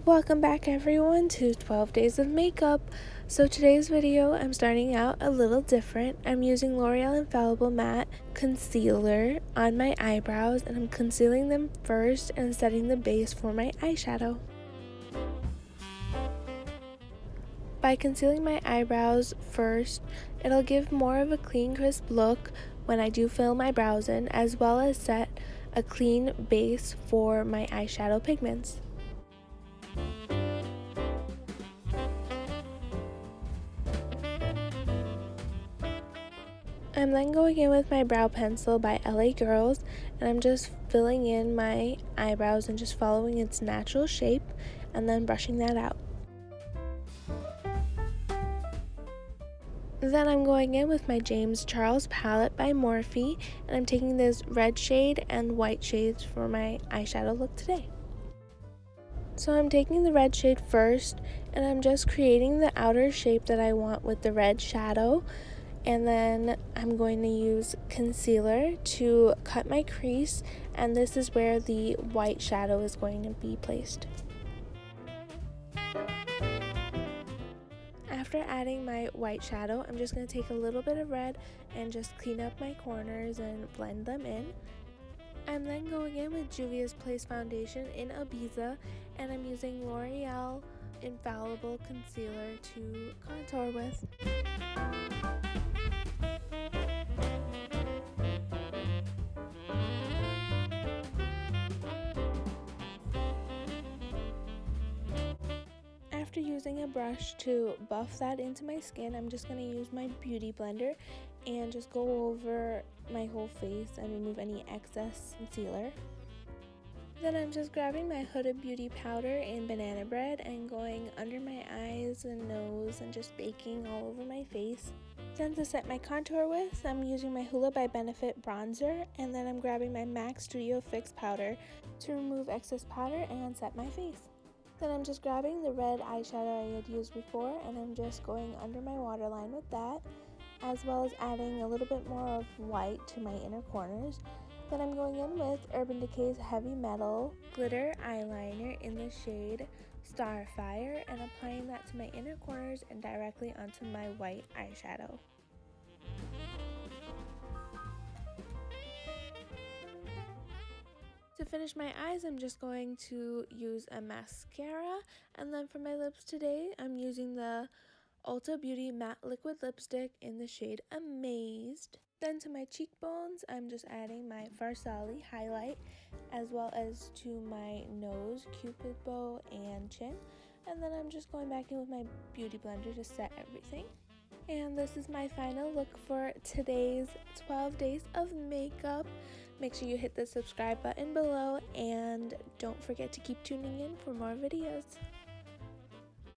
Welcome back everyone to 12 Days of Makeup. So today's video I'm starting out a little different. I'm using L'Oreal Infallible Matte Concealer on my eyebrows, and I'm concealing them first and setting the base for my eyeshadow. By concealing my eyebrows first, it'll give more of a clean, crisp look when I do fill my brows in, as well as set a clean base for my eyeshadow pigments. I'm then going in with my brow pencil by LA Girls, and I'm just filling in my eyebrows and just following its natural shape and then brushing that out. Then I'm going in with my James Charles palette by Morphe, and I'm taking this red shade and white shades for my eyeshadow look today. So I'm taking the red shade first, and I'm just creating the outer shape that I want with the red shadow. And then I'm going to use concealer to cut my crease, and this is where the white shadow is going to be placed. After adding my white shadow, I'm just going to take a little bit of red and just clean up my corners and blend them in. I'm then going in with Juvia's Place Foundation in Ibiza, and I'm using L'Oreal Infallible Concealer to contour with. After using a brush to buff that into my skin, I'm just going to use my beauty blender and just go over my whole face and remove any excess concealer. Then I'm just grabbing my Huda Beauty powder in banana bread and going under my eyes and nose and just baking all over my face. Then to set my contour with, I'm using my Hoola by Benefit bronzer, and then I'm grabbing my MAC Studio Fix powder to remove excess powder and set my face. Then I'm just grabbing the red eyeshadow I had used before, and I'm just going under my waterline with that, as well as adding a little bit more of white to my inner corners. Then I'm going in with Urban Decay's Heavy Metal Glitter Eyeliner in the shade Starfire, and applying that to my inner corners and directly onto my white eyeshadow. To finish my eyes, I'm just going to use a mascara, and then for my lips today, I'm using the Ulta Beauty Matte Liquid Lipstick in the shade Amazed. Then to my cheekbones, I'm just adding my Farsali highlight, as well as to my nose, cupid bow, and chin. And then I'm just going back in with my beauty blender to set everything. And this is my final look for today's 12 days of makeup. Make sure you hit the subscribe button below, and don't forget to keep tuning in for more videos.